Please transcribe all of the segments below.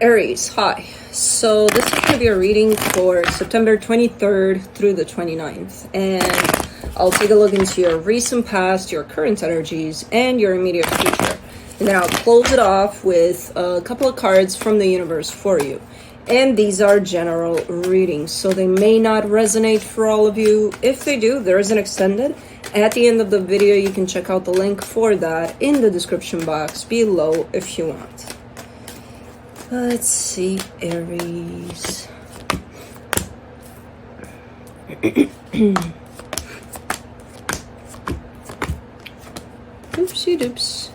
Aries, hi. So this is going to be a reading for September 23rd through the 29th. And I'll take a look into your recent past, your current energies, and your immediate future. And then I'll close it off with a couple of cards from the universe for you. And these are general readings, so they may not resonate for all of you. If they do, there is an extended. At the end of the video, you can check out the link for that in the description box below if you want. Let's see, Aries. Oopsie doops.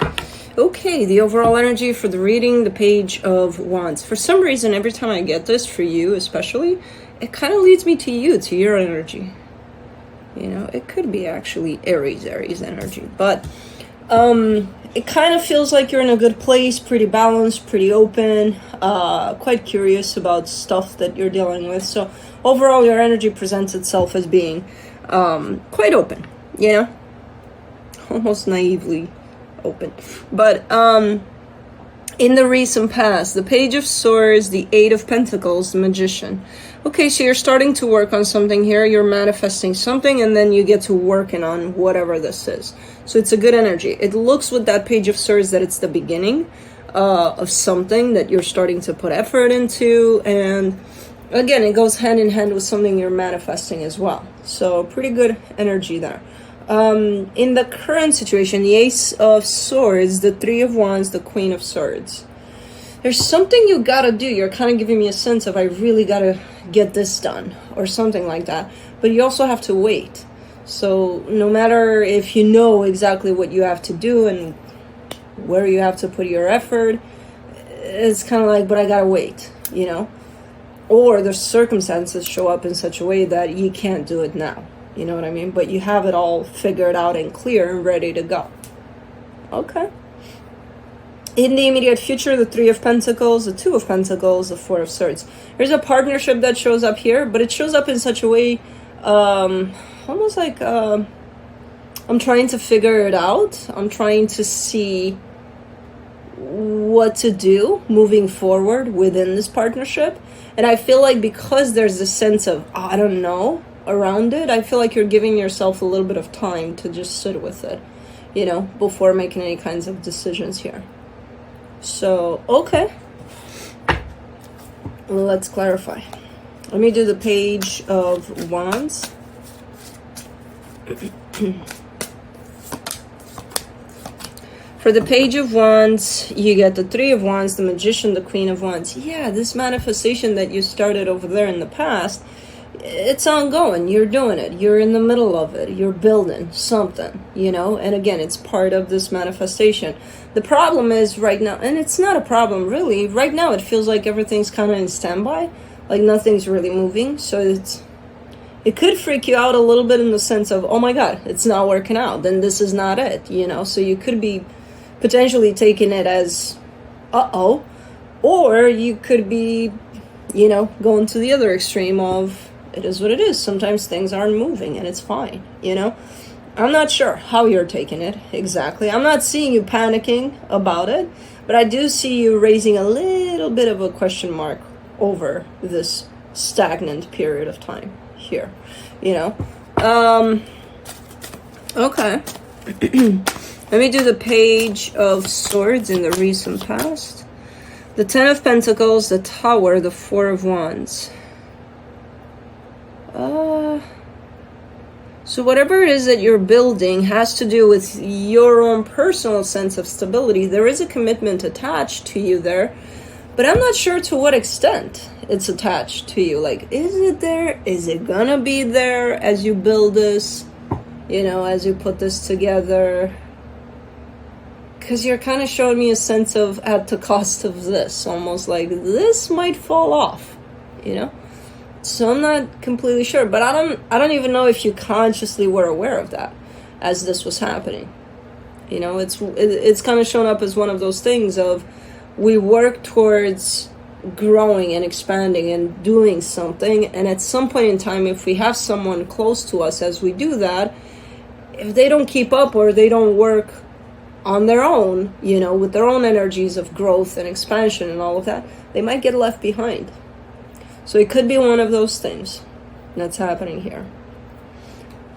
Okay, the overall energy for the reading, the Page of Wands. For some reason, every time I get this, for you especially, it kind of leads me to you, to your energy. You know, it could be actually Aries energy, but it kind of feels like you're in a good place, pretty balanced, pretty open, quite curious about stuff that you're dealing with. So overall, your energy presents itself as being quite open, you know, almost naively open. But in the recent past, the Page of Swords, the Eight of Pentacles, the Magician. Okay, so you're starting to work on something here. You're manifesting something, and then you get to working on whatever this is. So it's a good energy. It looks with that Page of Swords that it's the beginning of something that you're starting to put effort into. And again, it goes hand in hand with something you're manifesting as well. So pretty good energy there. In the current situation, the Ace of Swords, the Three of Wands, the Queen of Swords. There's something you gotta do. You're kind of giving me a sense of, I really gotta get this done, or something like that. But you also have to wait. So no matter if you know exactly what you have to do and where you have to put your effort, it's kind of like, but I gotta wait, you know? Or the circumstances show up in such a way that you can't do it now. You know what I mean? But you have it all figured out and clear and ready to go. Okay. In the immediate future, the Three of Pentacles, the Two of Pentacles, the Four of Swords. There's a partnership that shows up here, but it shows up in such a way, almost like I'm trying to figure it out. I'm trying to see what to do moving forward within this partnership. And I feel like because there's this sense of, I don't know, around it, I feel like you're giving yourself a little bit of time to just sit with it, you know, before making any kinds of decisions here. So, okay. Let's clarify. Let me do the Page of Wands. For the Page of Wands, you get the Three of Wands, the Magician, the Queen of Wands. Yeah, this manifestation that you started over there in the past, it's ongoing. You're doing it. You're in the middle of it. You're building something, you know? And again, it's part of this manifestation. The problem is right now, and it's not a problem really, right now it feels like everything's kind of in standby, like nothing's really moving. So it could freak you out a little bit in the sense of, oh my God, it's not working out. Then this is not it, you know? So you could be potentially taking it as, uh-oh. Or you could be, you know, going to the other extreme of, it is what it is. Sometimes things aren't moving and it's fine, you know? I'm not sure how you're taking it exactly. I'm not seeing you panicking about it, but I do see you raising a little bit of a question mark over this stagnant period of time here, you know? Okay. Let me do the Page of Swords in the recent past. The Ten of Pentacles, the Tower, the Four of Wands. So whatever it is that you're building has to do with your own personal sense of stability. There is a commitment attached to you there, but I'm not sure to what extent it's attached to you. Like, is it there? Is it gonna be there as you build this, you know, as you put this together? Because you're kind of showing me a sense of at the cost of this, almost like this might fall off, you know? So I'm not completely sure, but I don't even know if you consciously were aware of that as this was happening. You know, it's kind of shown up as one of those things of, we work towards growing and expanding and doing something, and at some point in time, if we have someone close to us as we do that, if they don't keep up or they don't work on their own, you know, with their own energies of growth and expansion and all of that, they might get left behind. So it could be one of those things that's happening here.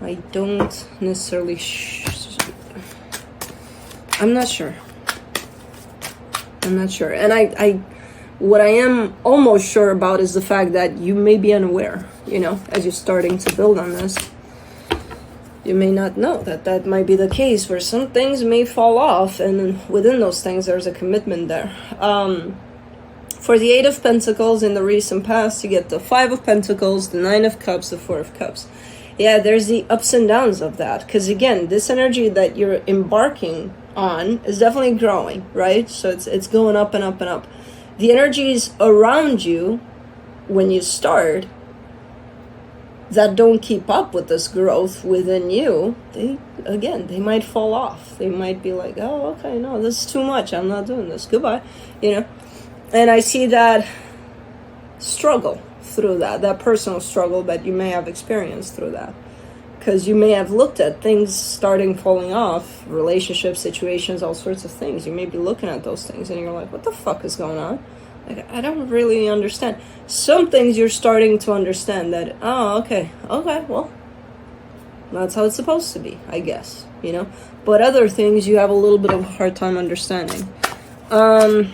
I don't necessarily I'm not sure. And I what I am almost sure about is the fact that you may be unaware, you know, as you're starting to build on this. You may not know that that might be the case, where some things may fall off, and within those things there's a commitment there. For the Eight of Pentacles in the recent past, you get the Five of Pentacles, the Nine of Cups, the Four of Cups. Yeah, there's the ups and downs of that, because again, this energy that you're embarking on is definitely growing, right? So it's going up and up and up. The energies around you when you start that don't keep up with this growth within you, they might fall off. They might be like, oh, okay, no, this is too much, I'm not doing this, goodbye, you know. And I see that struggle through that personal struggle that you may have experienced through that, because you may have looked at things starting falling off, relationships, situations, all sorts of things. You may be looking at those things and you're like, what the fuck is going on? Like, I don't really understand. Some things you're starting to understand that, oh, okay, well, that's how it's supposed to be, I guess, you know. But other things you have a little bit of a hard time understanding. Let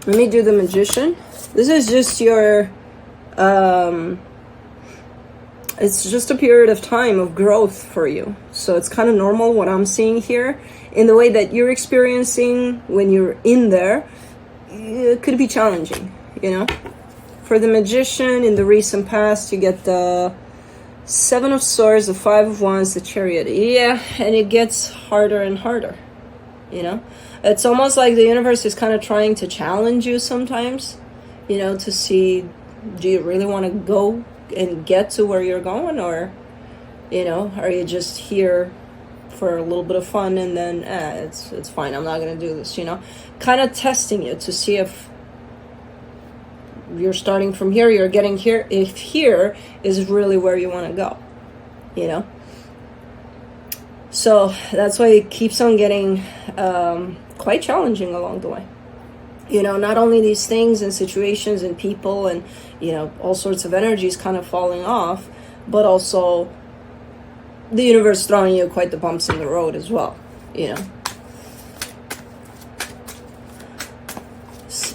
me do the Magician. This is just your, it's just a period of time of growth for you. So it's kind of normal what I'm seeing here. In the way that you're experiencing when you're in there, it could be challenging, you know. For the Magician, in the recent past, you get the Seven of Swords, the Five of Wands, the Chariot. Yeah, and it gets harder and harder, you know. It's almost like the universe is kind of trying to challenge you sometimes, you know, to see, do you really want to go and get to where you're going, or, you know, are you just here for a little bit of fun and then it's fine, I'm not gonna do this, you know. Kind of testing you to see if you're starting from here, you're getting here, if here is really where you want to go, you know. So that's why it keeps on getting quite challenging along the way, you know. Not only these things and situations and people and, you know, all sorts of energies kind of falling off, but also the universe throwing you quite the bumps in the road as well, you know.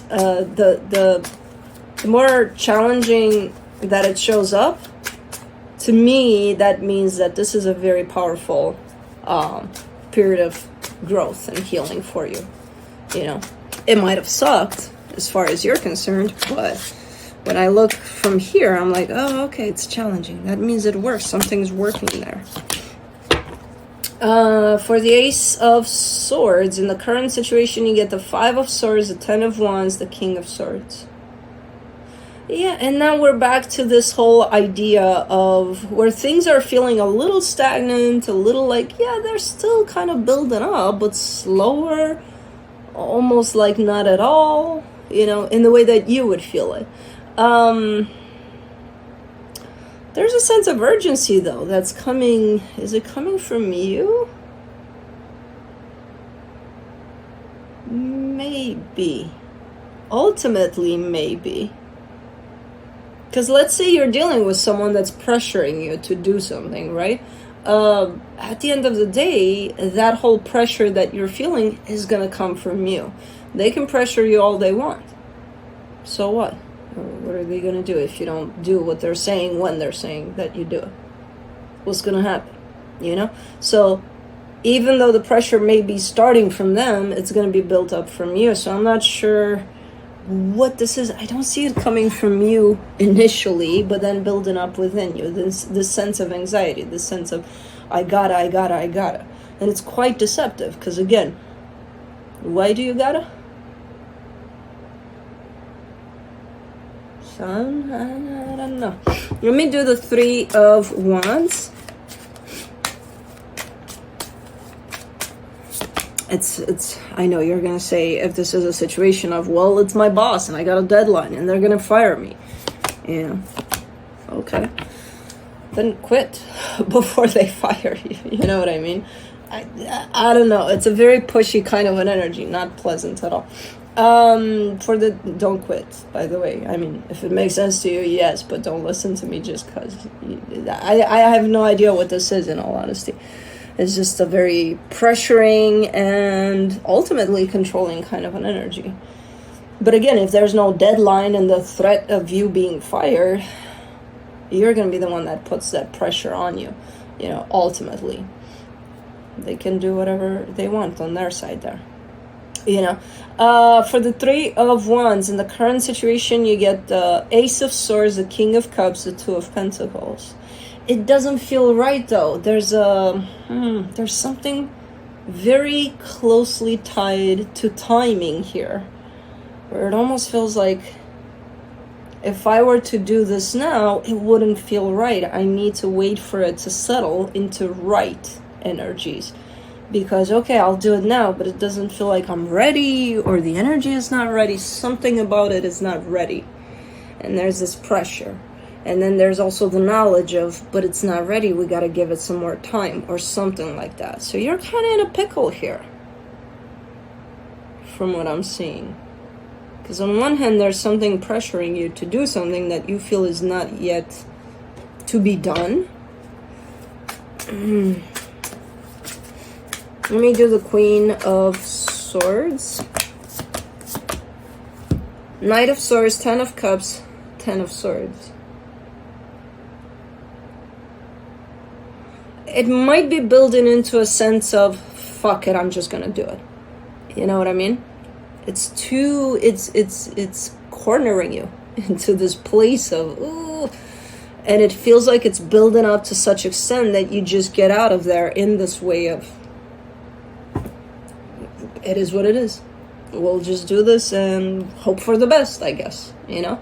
The more challenging that it shows up, to me, that means that this is a very powerful period of growth and healing for you, you know. It might have sucked as far as you're concerned, but when I look from here, I'm like, oh, okay, it's challenging. That means it works. Something's working there. For the Ace of Swords, in the current situation, you get the Five of Swords, the Ten of Wands, the King of Swords. Yeah, and now we're back to this whole idea of where things are feeling a little stagnant, a little like, yeah, they're still kind of building up, but slower, almost like not at all, you know, in the way that you would feel it. There's a sense of urgency, though, that's coming. Is it coming from you? Maybe. Ultimately, maybe. Because let's say you're dealing with someone that's pressuring you to do something, right? At the end of the day, that whole pressure that you're feeling is going to come from you. They can pressure you all they want. So what? What are they going to do if you don't do what they're saying when they're saying that you do it? What's going to happen? You know? So even though the pressure may be starting from them, it's going to be built up from you. So I'm not sure what this is. I don't see it coming from you initially, but then building up within you. This sense of anxiety, this sense of, I gotta. And it's quite deceptive, because again, why do you gotta? Son, I don't know. Let me do the Three of Wands. It's I know you're gonna say, if this is a situation of, well, it's my boss and I got a deadline and they're gonna fire me, you know, okay, then quit before they fire you, you know what I mean? I don't know. It's a very pushy kind of an energy, not pleasant at all. For the don't quit, by the way. I mean, if it makes sense to you, yes, but don't listen to me just because. I have no idea what this is, in all honesty. It's just a very pressuring and ultimately controlling kind of an energy. But again, if there's no deadline and the threat of you being fired, you're going to be the one that puts that pressure on you, you know, ultimately. They can do whatever they want on their side there, you know. For the Three of Wands, in the current situation, you get the Ace of Swords, the King of Cups, the Two of Pentacles. It doesn't feel right, though. There's something very closely tied to timing here, where it almost feels like if I were to do this now, it wouldn't feel right. I need to wait for it to settle into right energies. Because, okay, I'll do it now, but it doesn't feel like I'm ready, or the energy is not ready. Something about it is not ready. And there's this pressure. And then there's also the knowledge of, but it's not ready, we gotta give it some more time, or something like that. So you're kind of in a pickle here, from what I'm seeing. Because on one hand, there's something pressuring you to do something that you feel is not yet to be done. Let me do the Queen of Swords. Knight of Swords, Ten of Cups, Ten of Swords. It might be building into a sense of, fuck it, I'm just gonna do it. You know what I mean? It's cornering you into this place of, ooh, and it feels like it's building up to such extent that you just get out of there in this way of, it is what it is. We'll just do this and hope for the best, I guess, you know?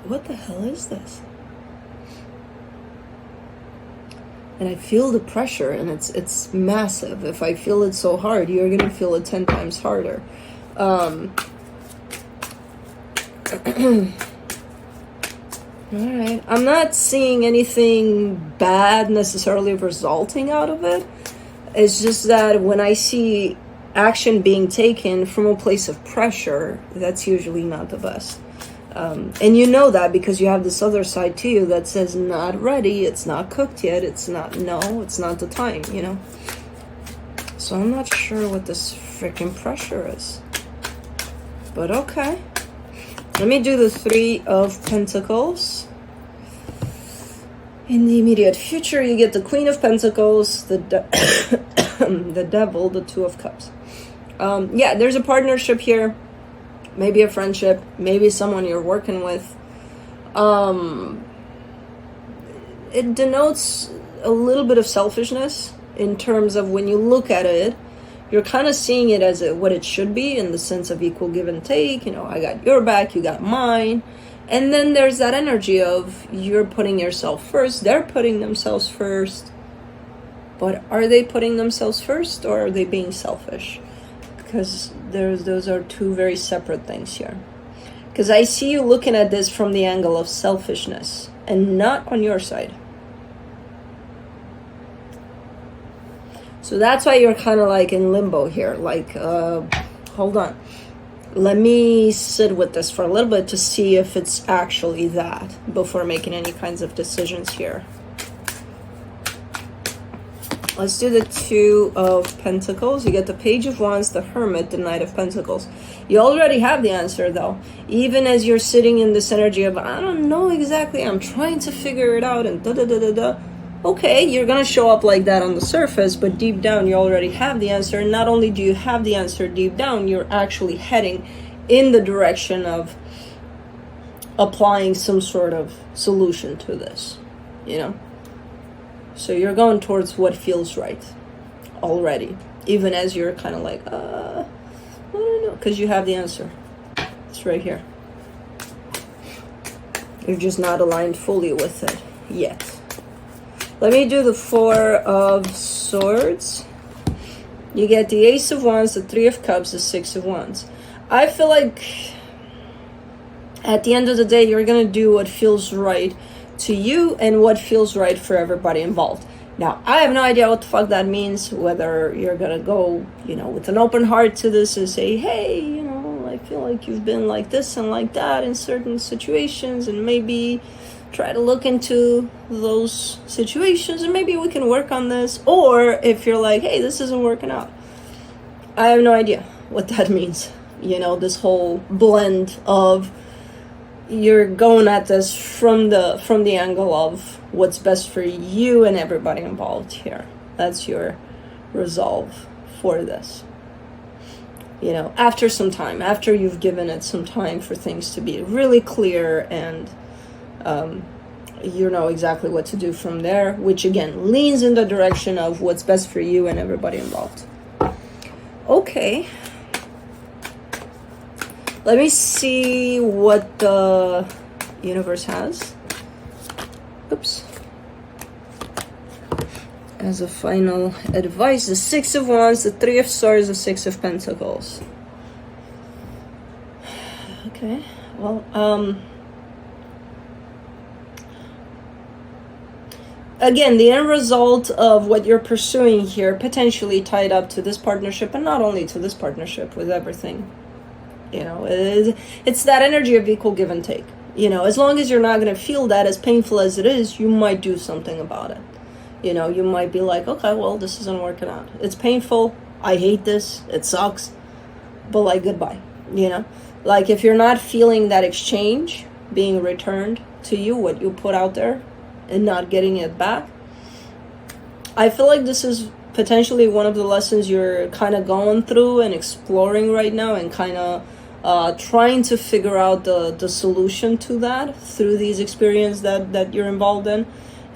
What the hell is this? And I feel the pressure, and it's massive. If I feel it so hard, you're gonna feel it 10 times harder. Alright, I'm not seeing anything bad necessarily resulting out of it. It's just that when I see action being taken from a place of pressure, that's usually not the best. And you know that because you have this other side to you that says not ready, it's not cooked yet, it's not the time, you know? So I'm not sure what this freaking pressure is. But okay. Let me do the Three of Pentacles. In the immediate future, you get the Queen of Pentacles, the Devil, the Two of Cups. Yeah, there's a partnership here. Maybe a friendship, maybe someone you're working with. It denotes a little bit of selfishness in terms of when you look at it, you're kind of seeing it as what it should be in the sense of equal give and take. You know, I got your back, you got mine. And then there's that energy of you're putting yourself first, they're putting themselves first. But are they putting themselves first, or are they being selfish? Because those are two very separate things here. Because I see you looking at this from the angle of selfishness and not on your side. So that's why you're kind of like in limbo here. Like, hold on. Let me sit with this for a little bit to see if it's actually that before making any kinds of decisions here. Let's do the Two of Pentacles. You get the Page of Wands, the Hermit, the Knight of Pentacles. You already have the answer, though. Even as you're sitting in this energy of, I don't know exactly, I'm trying to figure it out, and da-da-da-da-da. Okay, you're going to show up like that on the surface, but deep down you already have the answer. And not only do you have the answer deep down, you're actually heading in the direction of applying some sort of solution to this, you know? So you're going towards what feels right already, even as you're kind of like, I don't know, because you have the answer. It's right here. You're just not aligned fully with it yet. Let me do the Four of Swords. You get the Ace of Wands, the Three of Cups, the Six of Wands. I feel like at the end of the day, you're going to do what feels right to you and what feels right for everybody involved. Now, I have no idea what the fuck that means, whether you're gonna go, with an open heart to this and say, hey, I feel like you've been like this and like that in certain situations, and maybe try to look into those situations and maybe we can work on this. Or if you're like, hey, this isn't working out. I have no idea what that means. This whole blend of you're going at this from the angle of what's best for you and everybody involved here. That's your resolve for this. After some time, after you've given it some time for things to be really clear and you know exactly what to do from there, which again leans in the direction of what's best for you and everybody involved. Okay. Let me see what the universe has. Oops. As a final advice, the Six of Wands, the Three of Swords, the Six of Pentacles. Okay, well, again, the end result of what you're pursuing here potentially tied up to this partnership, and not only to this partnership, with everything. It's that energy of equal give and take. As long as you're not going to feel that, as painful as it is, you might do something about it. You might be like, okay, well, this isn't working out. It's painful. I hate this. It sucks. But goodbye. If you're not feeling that exchange being returned to you, what you put out there, and not getting it back, I feel like this is potentially one of the lessons you're kind of going through and exploring right now, and kind of trying to figure out the solution to that through these experiences that you're involved in.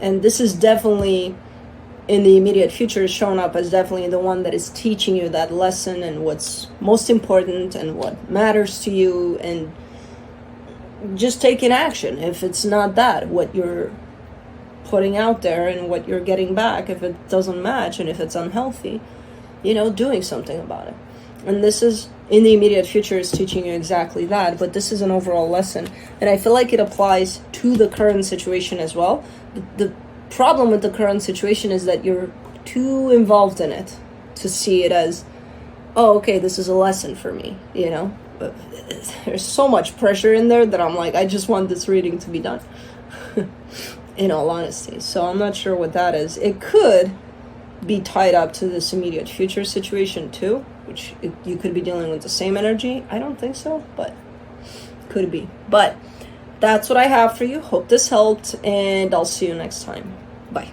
And this is definitely, in the immediate future, shown up as definitely the one that is teaching you that lesson and what's most important and what matters to you, and just taking action. If it's not that, what you're putting out there and what you're getting back, if it doesn't match and if it's unhealthy, doing something about it. And this is, in the immediate future, is teaching you exactly that. But this is an overall lesson, and I feel like it applies to the current situation as well. The problem with the current situation is that you're too involved in it to see it as, oh, okay, this is a lesson for me, But there's so much pressure in there that I'm like, I just want this reading to be done, in all honesty. So I'm not sure what that is. It could be tied up to this immediate future situation too, which you could be dealing with the same energy. I don't think so, but could be. But that's what I have for you. Hope this helped, and I'll see you next time. Bye.